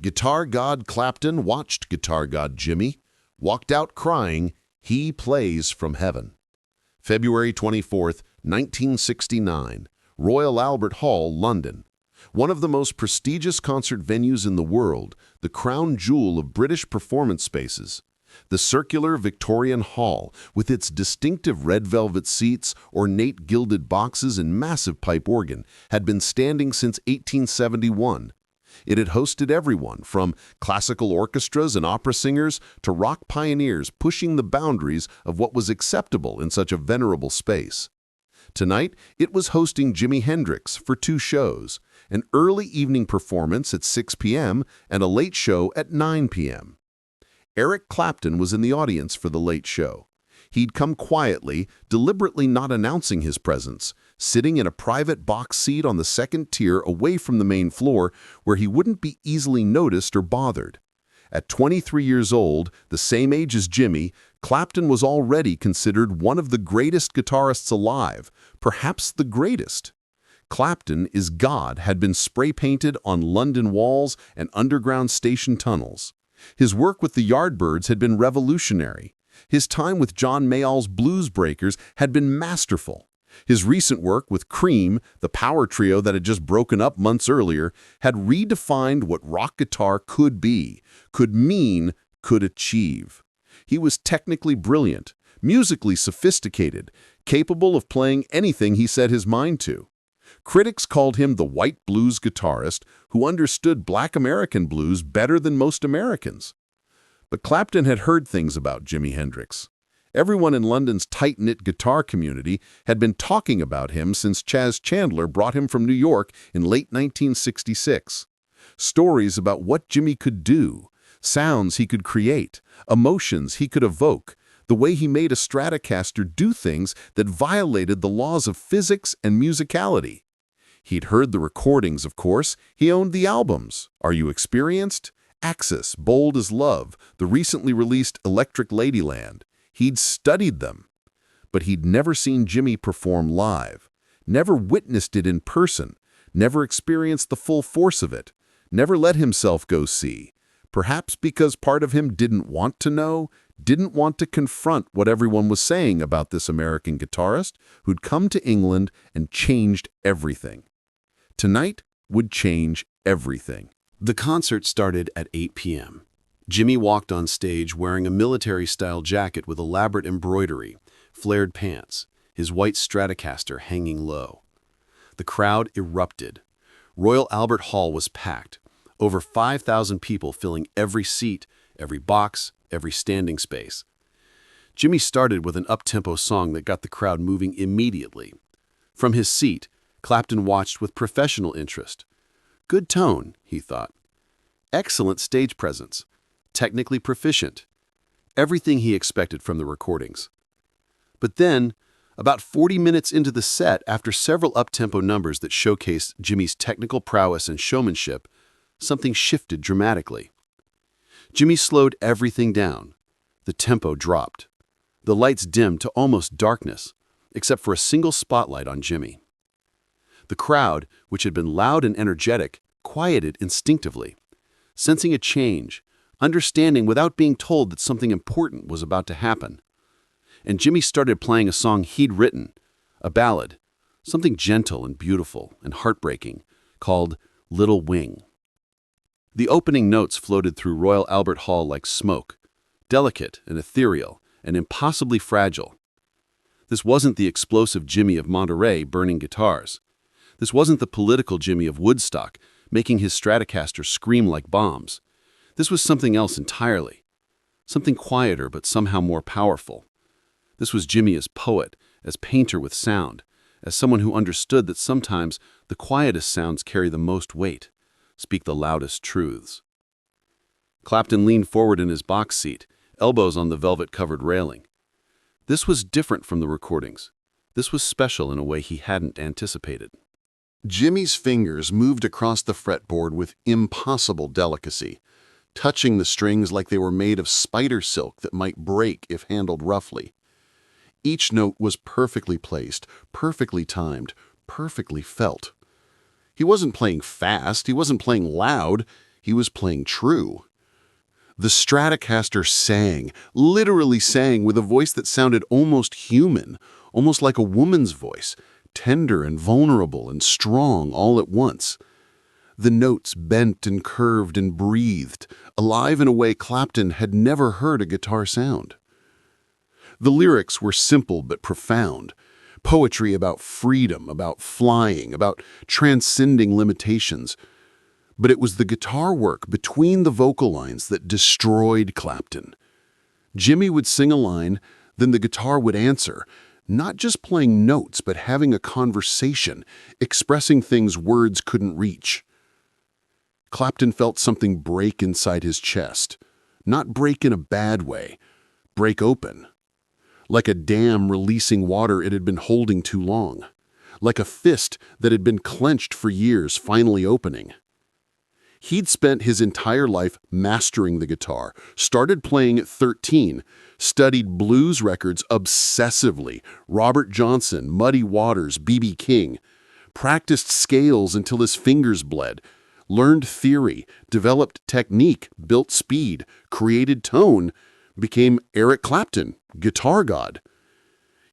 Guitar god Clapton watched guitar god Jimi, walked out crying, "He plays from heaven." February 24th, 1969, Royal Albert Hall, London. One of the most prestigious concert venues in the world, the crown jewel of British performance spaces. The circular Victorian Hall, with its distinctive red velvet seats, ornate gilded boxes, and massive pipe organ, had been standing since 1871. It had hosted everyone from classical orchestras and opera singers to rock pioneers pushing the boundaries of what was acceptable in such a venerable space. Tonight, it was hosting Jimi Hendrix for 2 shows, an early evening performance at 6 p.m. and a late show at 9 p.m. Eric Clapton was in the audience for the late show. He'd come quietly, deliberately not announcing his presence, sitting in a private box seat on the second tier away from the main floor where he wouldn't be easily noticed or bothered. At 23 years old, the same age as Jimi, Clapton was already considered one of the greatest guitarists alive, perhaps the greatest. Clapton is God had been spray-painted on London walls and underground station tunnels. His work with the Yardbirds had been revolutionary. His time with John Mayall's Blues Breakers had been masterful. His recent work with Cream, the power trio that had just broken up months earlier, had redefined what rock guitar could be, could mean, could achieve. He was technically brilliant, musically sophisticated, capable of playing anything he set his mind to. Critics called him the white blues guitarist who understood black American blues better than most Americans. But Clapton had heard things about Jimi Hendrix. Everyone in London's tight-knit guitar community had been talking about him since Chas Chandler brought him from New York in late 1966. Stories about what Jimi could do, sounds he could create, emotions he could evoke, the way he made a Stratocaster do things that violated the laws of physics and musicality. He'd heard the recordings, of course. He owned the albums. Are You Experienced? Axis, Bold as Love, the recently released Electric Ladyland. He'd studied them. But he'd never seen Jimi perform live, never witnessed it in person, never experienced the full force of it, never let himself go see. Perhaps because part of him didn't want to know, didn't want to confront what everyone was saying about this American guitarist who'd come to England and changed everything. Tonight would change everything. The concert started at 8 p.m. Jimi walked on stage wearing a military-style jacket with elaborate embroidery, flared pants, his white Stratocaster hanging low. The crowd erupted. Royal Albert Hall was packed, over 5,000 people filling every seat, every box, every standing space. Jimi started with an up-tempo song that got the crowd moving immediately. From his seat, Clapton watched with professional interest. Good tone, he thought. Excellent stage presence. Technically proficient. Everything he expected from the recordings. But then, about 40 minutes into the set, after several up-tempo numbers that showcased Jimi's technical prowess and showmanship, something shifted dramatically. Jimi slowed everything down. The tempo dropped. The lights dimmed to almost darkness, except for a single spotlight on Jimi. The crowd, which had been loud and energetic, quieted instinctively, sensing a change, understanding without being told that something important was about to happen. And Jimi started playing a song he'd written, a ballad, something gentle and beautiful and heartbreaking, called Little Wing. The opening notes floated through Royal Albert Hall like smoke, delicate and ethereal and impossibly fragile. This wasn't the explosive Jimi of Monterey burning guitars. This wasn't the political Jimi of Woodstock, making his Stratocaster scream like bombs. This was something else entirely. Something quieter but somehow more powerful. This was Jimi as poet, as painter with sound, as someone who understood that sometimes the quietest sounds carry the most weight, speak the loudest truths. Clapton leaned forward in his box seat, elbows on the velvet-covered railing. This was different from the recordings. This was special in a way he hadn't anticipated. Jimi's fingers moved across the fretboard with impossible delicacy, touching the strings like they were made of spider silk that might break if handled roughly. Each note was perfectly placed, perfectly timed, perfectly felt. He wasn't playing fast, he wasn't playing loud, He was playing true. The Stratocaster sang, literally sang, with a voice that sounded almost human, almost like a woman's voice, tender and vulnerable and strong all at once. The notes bent and curved and breathed, alive in a way Clapton had never heard a guitar sound. The lyrics were simple but profound. Poetry about freedom, about flying, about transcending limitations. But it was the guitar work between the vocal lines that destroyed Clapton. Jimi would sing a line, then the guitar would answer, not just playing notes, but having a conversation, expressing things words couldn't reach. Clapton felt something break inside his chest. Not break in a bad way, break open. Like a dam releasing water it had been holding too long. Like a fist that had been clenched for years finally opening. He'd spent his entire life mastering the guitar, started playing at 13, studied blues records obsessively, Robert Johnson, Muddy Waters, B.B. King, practiced scales until his fingers bled, learned theory, developed technique, built speed, created tone, became Eric Clapton, guitar god.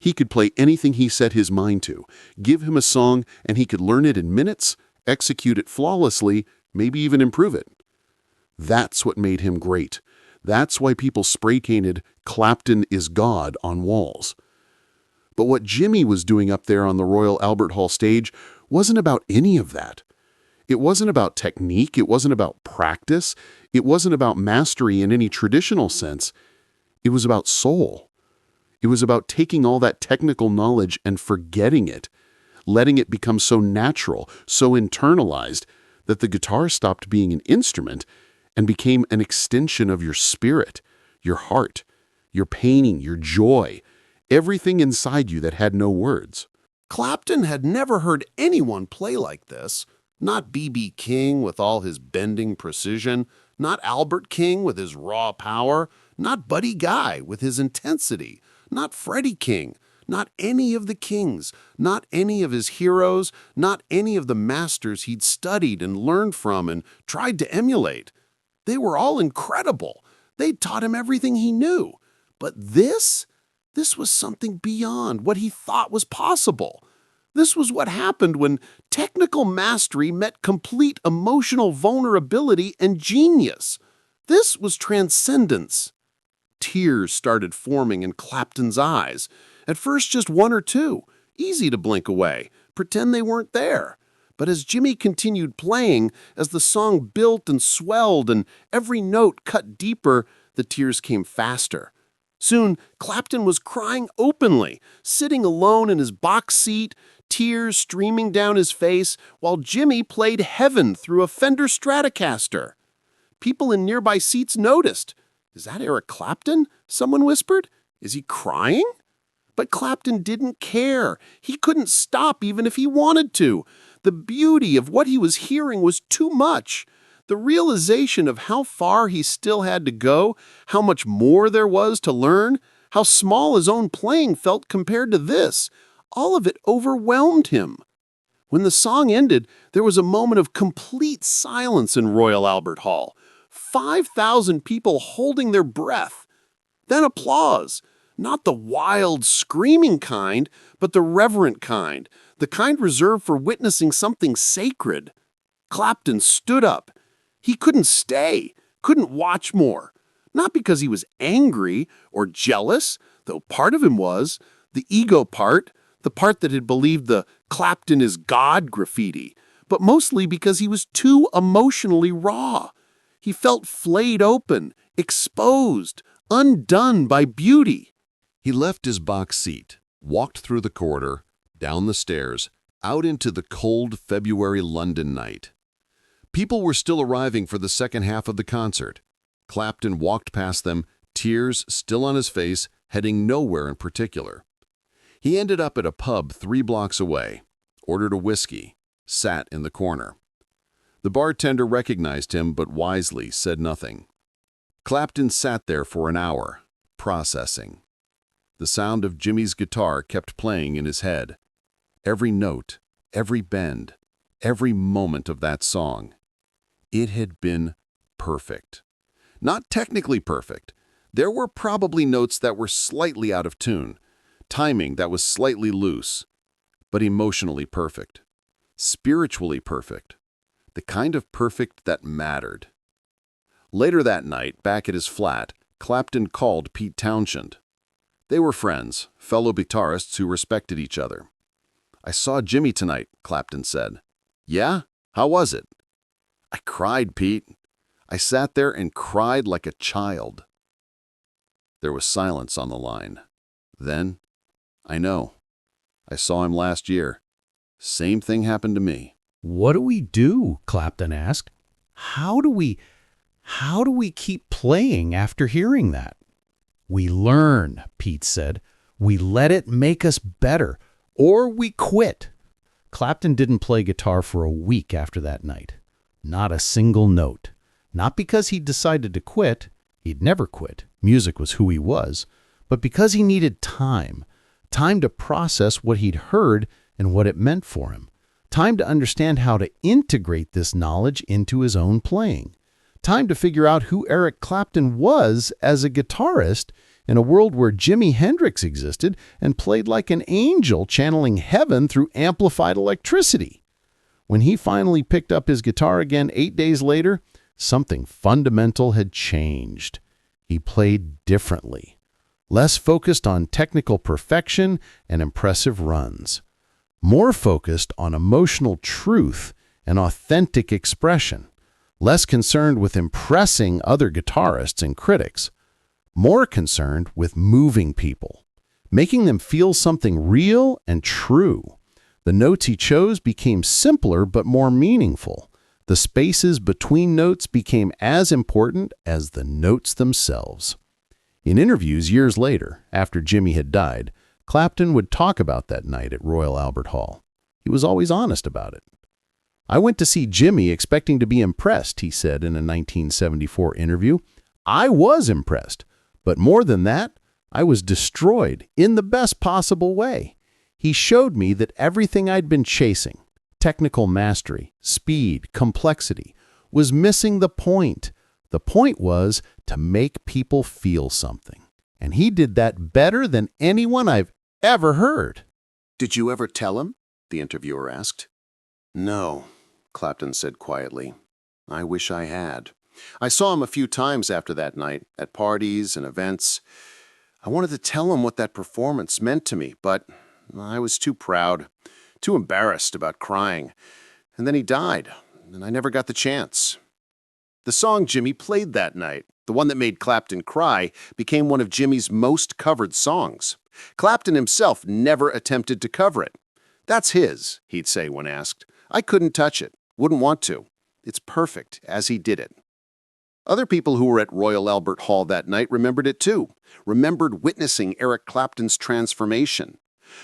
He could play anything he set his mind to, give him a song and he could learn it in minutes, execute it flawlessly, maybe even improve it. That's what made him great. That's why people spray-painted "Clapton is God" on walls. But what Jimi was doing up there on the Royal Albert Hall stage wasn't about any of that. It wasn't about technique, it wasn't about practice, it wasn't about mastery in any traditional sense. It was about soul. It was about taking all that technical knowledge and forgetting it, letting it become so natural, so internalized, that the guitar stopped being an instrument and became an extension of your spirit, your heart, your painting, your joy, everything inside you that had no words. Clapton had never heard anyone play like this. Not B.B. King with all his bending precision, not Albert King with his raw power, not Buddy Guy with his intensity, not Freddie King, not any of the kings, not any of his heroes, not any of the masters he'd studied and learned from and tried to emulate. They were all incredible. They'd taught him everything he knew. But this was something beyond what he thought was possible. This was what happened when technical mastery met complete emotional vulnerability and genius. This was transcendence. Tears started forming in Clapton's eyes. At first just one or two, easy to blink away, pretend they weren't there. But as Jimi continued playing, as the song built and swelled and every note cut deeper, the tears came faster. Soon, Clapton was crying openly, sitting alone in his box seat, tears streaming down his face, while Jimi played Heaven through a Fender Stratocaster. People in nearby seats noticed. "Is that Eric Clapton?" someone whispered. "Is he crying?" But Clapton didn't care. He couldn't stop even if he wanted to. The beauty of what he was hearing was too much. The realization of how far he still had to go, how much more there was to learn, how small his own playing felt compared to this, all of it overwhelmed him. When the song ended, there was a moment of complete silence in Royal Albert Hall. 5,000 people holding their breath. Then applause. Not the wild, screaming kind, but the reverent kind, the kind reserved for witnessing something sacred. Clapton stood up. He couldn't stay, couldn't watch more. Not because he was angry or jealous, though part of him was, the ego part, the part that had believed the "Clapton is God" graffiti, but mostly because he was too emotionally raw. He felt flayed open, exposed, undone by beauty. He left his box seat, walked through the corridor, down the stairs, out into the cold February London night. People were still arriving for the second half of the concert. Clapton walked past them, tears still on his face, heading nowhere in particular. He ended up at a pub 3 blocks away, ordered a whiskey, sat in the corner. The bartender recognized him but wisely said nothing. Clapton sat there for an hour, processing. The sound of Jimi's guitar kept playing in his head. Every note, every bend, every moment of that song. It had been perfect. Not technically perfect. There were probably notes that were slightly out of tune, timing that was slightly loose, but emotionally perfect, spiritually perfect, the kind of perfect that mattered. Later that night, back at his flat, Clapton called Pete Townshend. They were friends, fellow guitarists who respected each other. "I saw Jimi tonight," Clapton said. "Yeah? How was it?" "I cried, Pete. I sat there and cried like a child." There was silence on the line. Then, "I know. I saw him last year. Same thing happened to me." "What do we do?" Clapton asked. How do we keep playing after hearing that?" "We learn," Pete said. "We let it make us better, or we quit." Clapton didn't play guitar for a week after that night. Not a single note. Not because he decided to quit. He'd never quit. Music was who he was. But because he needed time. Time to process what he'd heard and what it meant for him. Time to understand how to integrate this knowledge into his own playing. Time to figure out who Eric Clapton was as a guitarist in a world where Jimi Hendrix existed and played like an angel channeling heaven through amplified electricity. When he finally picked up his guitar again 8 days later, something fundamental had changed. He played differently. Less focused on technical perfection and impressive runs. More focused on emotional truth and authentic expression. Less concerned with impressing other guitarists and critics. More concerned with moving people, making them feel something real and true. The notes he chose became simpler but more meaningful. The spaces between notes became as important as the notes themselves. In interviews years later, after Jimi had died, Clapton would talk about that night at Royal Albert Hall. He was always honest about it. "I went to see Jimi expecting to be impressed," he said in a 1974 interview. "I was impressed. But more than that, I was destroyed in the best possible way. He showed me that everything I'd been chasing, technical mastery, speed, complexity, was missing the point. The point was to make people feel something. And he did that better than anyone I've ever heard." "Did you ever tell him?" the interviewer asked. "No," Clapton said quietly. "I wish I had. I saw him a few times after that night, at parties and events. I wanted to tell him what that performance meant to me, but I was too proud, too embarrassed about crying. And then he died, and I never got the chance." The song Jimi played that night, the one that made Clapton cry, became one of Jimi's most covered songs. Clapton himself never attempted to cover it. "That's his," he'd say when asked. "I couldn't touch it, wouldn't want to. It's perfect as he did it." Other people who were at Royal Albert Hall that night remembered it too, remembered witnessing Eric Clapton's transformation.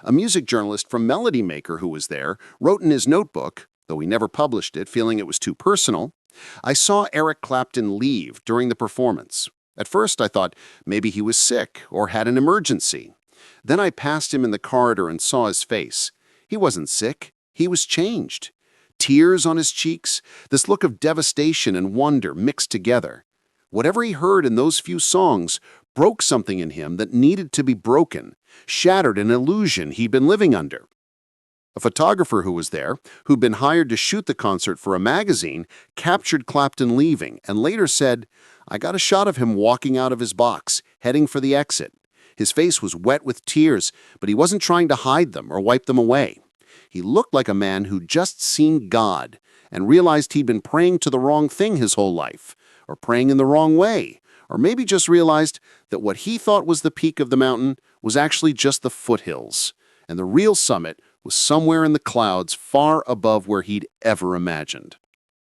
A music journalist from Melody Maker who was there wrote in his notebook, though he never published it, feeling it was too personal, "I saw Eric Clapton leave during the performance. At first I thought maybe he was sick or had an emergency. Then I passed him in the corridor and saw his face. He wasn't sick, he was changed. Tears on his cheeks, this look of devastation and wonder mixed together. Whatever he heard in those few songs broke something in him that needed to be broken, shattered an illusion he'd been living under." A photographer who was there, who'd been hired to shoot the concert for a magazine, captured Clapton leaving and later said, "I got a shot of him walking out of his box, heading for the exit. His face was wet with tears, but he wasn't trying to hide them or wipe them away. He looked like a man who'd just seen God and realized he'd been praying to the wrong thing his whole life, or praying in the wrong way, or maybe just realized that what he thought was the peak of the mountain was actually just the foothills, and the real summit was somewhere in the clouds far above where he'd ever imagined."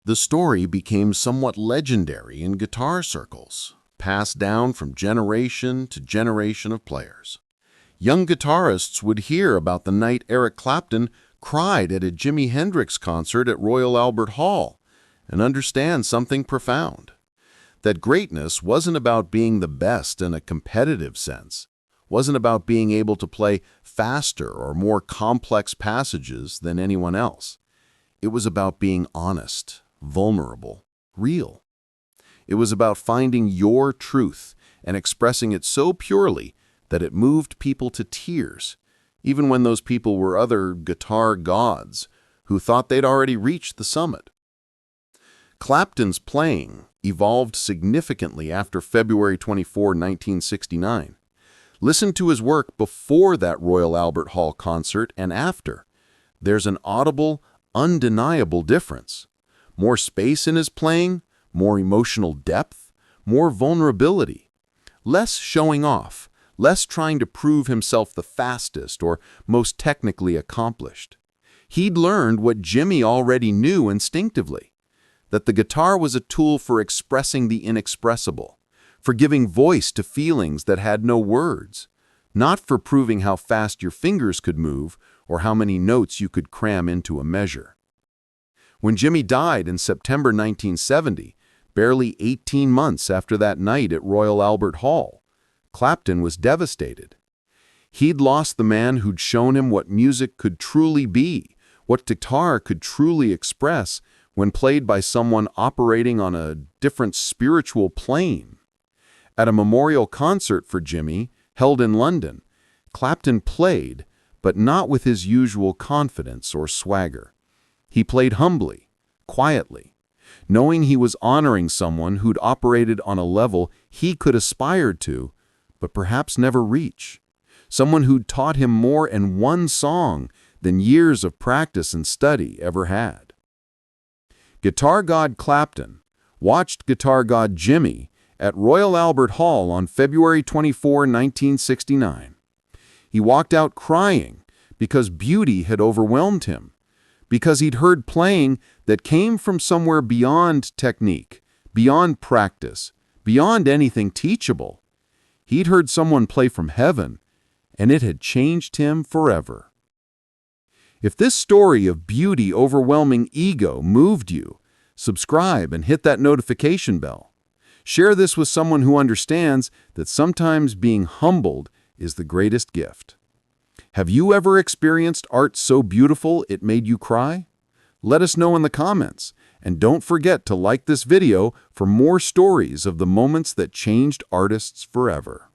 The story became somewhat legendary in guitar circles, passed down from generation to generation of players. Young guitarists would hear about the night Eric Clapton cried at a Jimi Hendrix concert at Royal Albert Hall and understand something profound. That greatness wasn't about being the best in a competitive sense, wasn't about being able to play faster or more complex passages than anyone else. It was about being honest, vulnerable, real. It was about finding your truth and expressing it so purely that it moved people to tears, even when those people were other guitar gods who thought they'd already reached the summit. Clapton's playing evolved significantly after February 24, 1969. Listen to his work before that Royal Albert Hall concert and after. There's an audible, undeniable difference. More space in his playing, more emotional depth, more vulnerability. Less showing off, less trying to prove himself the fastest or most technically accomplished. He'd learned what Jimi already knew instinctively, that the guitar was a tool for expressing the inexpressible, for giving voice to feelings that had no words, not for proving how fast your fingers could move or how many notes you could cram into a measure. When Jimi died in September 1970, barely 18 months after that night at Royal Albert Hall, Clapton was devastated. He'd lost the man who'd shown him what music could truly be, what guitar could truly express when played by someone operating on a different spiritual plane. At a memorial concert for Jimi, held in London, Clapton played, but not with his usual confidence or swagger. He played humbly, quietly, knowing he was honoring someone who'd operated on a level he could aspire to, but perhaps never reach. Someone who'd taught him more in one song than years of practice and study ever had. Guitar god Clapton watched guitar god Jimi at Royal Albert Hall on February 24, 1969. He walked out crying because beauty had overwhelmed him, because he'd heard playing that came from somewhere beyond technique, beyond practice, beyond anything teachable. He'd heard someone play from heaven, and it had changed him forever. If this story of beauty overwhelming ego moved you, subscribe and hit that notification bell. Share this with someone who understands that sometimes being humbled is the greatest gift. Have you ever experienced art so beautiful it made you cry? Let us know in the comments, and don't forget to like this video for more stories of the moments that changed artists forever.